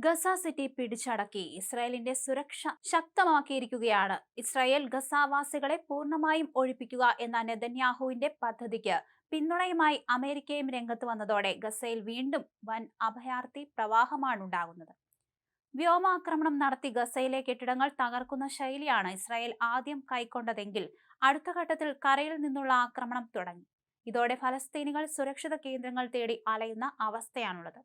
Gaza city പിടിച്ചടക്കി ഇസ്രായേലിന്റെ സുരക്ഷ ശക്തമാക്കിയിരിക്കുകയാണ്. ഇസ്രായേൽ ഗസാവാസികളെ പൂർണ്ണമായും ഒഴിപ്പിക്കുക എന്ന നെതന്യാഹുവിന്റെ പദ്ധതിക്ക് പിന്തുണയുമായി അമേരിക്കയും രംഗത്ത് വന്നതോടെ ഗസയിൽ വീണ്ടും വൻ അഭയാർത്ഥി പ്രവാഹമാണുണ്ടാകുന്നത്. വ്യോമാക്രമണം നടത്തി ഗസയിലെ കെട്ടിടങ്ങൾ തകർക്കുന്ന ശൈലിയാണ് ഇസ്രായേൽ ആദ്യം കൈക്കൊണ്ടതെങ്കിൽ അടുത്ത ഘട്ടത്തിൽ കരയിൽ നിന്നുള്ള ആക്രമണം തുടങ്ങി. ഇതോടെ ഫലസ്തീനികൾ സുരക്ഷിത കേന്ദ്രങ്ങൾ തേടി അലയുന്ന അവസ്ഥയാണുള്ളത്.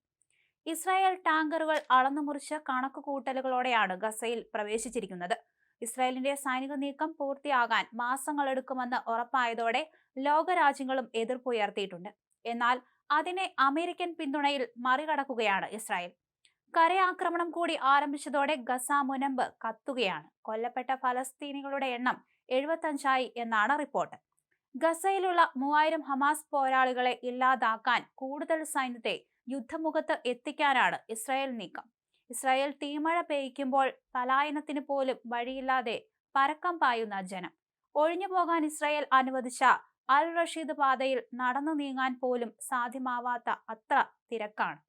ഇസ്രായേൽ ടാങ്കറുകൾ അളന്നുമുറിച്ച കണക്കുകൂട്ടലുകളോടെയാണ് ഗസയിൽ പ്രവേശിച്ചിരിക്കുന്നത്. ഇസ്രായേലിന്റെ സൈനിക നീക്കം പൂർത്തിയാകാൻ മാസങ്ങളെടുക്കുമെന്ന് ഉറപ്പായതോടെ ലോകരാജ്യങ്ങളും എതിർപ്പുയർത്തിയിട്ടുണ്ട്. എന്നാൽ അതിനെ അമേരിക്കൻ പിന്തുണയിൽ മറികടക്കുകയാണ് ഇസ്രായേൽ. കരയാക്രമണം കൂടി ആരംഭിച്ചതോടെ ഗസ മുനമ്പ് കത്തുകയാണ്. കൊല്ലപ്പെട്ട ഫലസ്തീനികളുടെ എണ്ണം 75 എന്നാണ് റിപ്പോർട്ട്. ഗസയിലുള്ള 3000 ഹമാസ് പോരാളികളെ ഇല്ലാതാക്കാൻ കൂടുതൽ സൈന്യത്തെ യുദ്ധമുഖത്ത് എത്തിക്കാനാണ് ഇസ്രായേൽ നീക്കം. ഇസ്രായേൽ തീമഴ പെയ്യ്ക്കുമ്പോൾ പലായനത്തിന് പോലും വഴിയില്ലാതെ പരക്കം പായുന്ന ജനം. ഒഴിഞ്ഞുപോകാൻ ഇസ്രായേൽ അനുവദിച്ച അൽ റഷീദ് പാതയിൽ നടന്നു നീങ്ങാൻ പോലും സാധ്യമാവാത്ത അത്ര തിരക്കാണ്.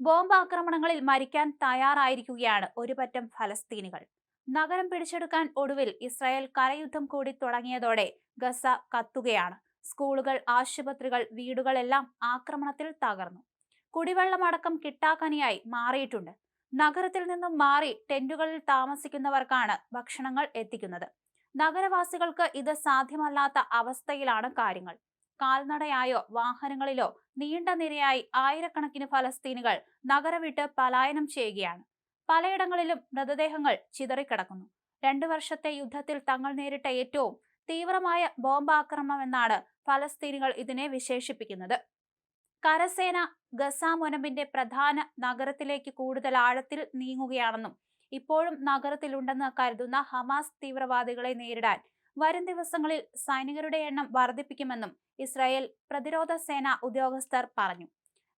ബോംബാക്രമണങ്ങളിൽ മരിക്കാൻ തയ്യാറായിരിക്കുകയാണ് ഒരുപറ്റം ഫലസ്തീനികൾ. നഗരം പിടിച്ചെടുക്കാൻ ഒടുവിൽ ഇസ്രായേൽ കരയുദ്ധം കൂടി തുടങ്ങിയതോടെ ഗസ കത്തുകയാണ്. സ്കൂളുകൾ, ആശുപത്രികൾ, വീടുകളെല്ലാം ആക്രമണത്തിൽ തകർന്നു. കുടിവെള്ളമടക്കം കിട്ടാക്കനിയായി മാറിയിട്ടുണ്ട്. നഗരത്തിൽ നിന്നും മാറി ടെന്റുകളിൽ താമസിക്കുന്നവർക്കാണ് ഭക്ഷണങ്ങൾ എത്തിക്കുന്നത്. നഗരവാസികൾക്ക് ഇത് സാധ്യമല്ലാത്ത അവസ്ഥയിലാണ് കാര്യങ്ങൾ. കാൽനടയായോ വാഹനങ്ങളിലോ നീണ്ട നിരയായി ആയിരക്കണക്കിന് ഫലസ്തീനികൾ നഗരം വിട്ട് പലായനം ചെയ്യുകയാണ്. പലയിടങ്ങളിലും മൃതദേഹങ്ങൾ ചിതറിക്കിടക്കുന്നു. 2 വർഷത്തെ യുദ്ധത്തിൽ തങ്ങൾ നേരിട്ട ഏറ്റവും തീവ്രമായ ബോംബാക്രമണമെന്നാണ് ഫലസ്തീനികൾ ഇതിനെ വിശേഷിപ്പിക്കുന്നത്. കരസേന ഗസ മുനമ്പിന്റെ പ്രധാന നഗരത്തിലേക്ക് കൂടുതൽ ആഴത്തിൽ നീങ്ങുകയാണെന്നും ഇപ്പോഴും നഗരത്തിലുണ്ടെന്ന് കരുതുന്ന ഹമാസ് തീവ്രവാദികളെ നേരിടാൻ വരും ദിവസങ്ങളിൽ സൈനികരുടെ എണ്ണം വർദ്ധിപ്പിക്കുമെന്നും ഇസ്രായേൽ പ്രതിരോധ സേന ഉദ്യോഗസ്ഥർ പറഞ്ഞു.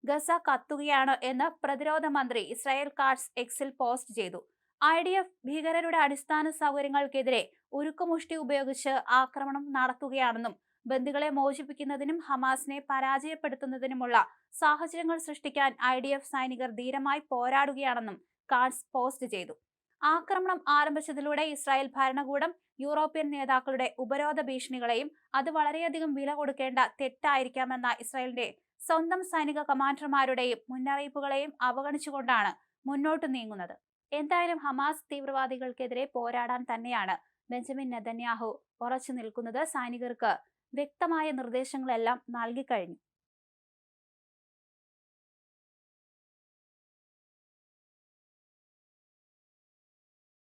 ഗസ കത്തുകയാണ് എന്ന് പ്രതിരോധ മന്ത്രി ഇസ്രായേൽ കാറ്റ്സ് എക്സിൽ പോസ്റ്റ് ചെയ്തു. IDF ഭീകരരുടെ അടിസ്ഥാന സൗകര്യങ്ങൾക്കെതിരെ ഉരുക്കുമുഷ്ടി ഉപയോഗിച്ച് ആക്രമണം നടത്തുകയാണെന്നും ബന്ദികളെ മോചിപ്പിക്കുന്നതിനും ഹമാസിനെ പരാജയപ്പെടുത്തുന്നതിനുമുള്ള സാഹചര്യങ്ങൾ സൃഷ്ടിക്കാൻ IDF സൈനികർ ധീരമായി പോരാടുകയാണെന്നും കാറ്റ്സ് പോസ്റ്റ് ചെയ്തു. ആക്രമണം ആരംഭിച്ചതിലൂടെ ഇസ്രായേൽ ഭരണകൂടം യൂറോപ്യൻ നേതാക്കളുടെ ഉപരോധ ഭീഷണികളെയും അത് വളരെയധികം വില കൊടുക്കേണ്ട തെറ്റായിരിക്കാമെന്ന ഇസ്രായേലിന്റെ സ്വന്തം സൈനിക കമാൻഡർമാരുടെയും മുന്നറിയിപ്പുകളെയും അവഗണിച്ചുകൊണ്ടാണ് മുന്നോട്ടു നീങ്ങുന്നത്. എന്തായാലും ഹമാസ് തീവ്രവാദികൾക്കെതിരെ പോരാടാൻ തന്നെയാണ് ബെഞ്ചമിൻ നെതന്യാഹു ഉറച്ചു നിൽക്കുന്നത്. സൈനികർക്ക് വ്യക്തമായ നിർദ്ദേശങ്ങളെല്ലാം നൽകിക്കഴിഞ്ഞു.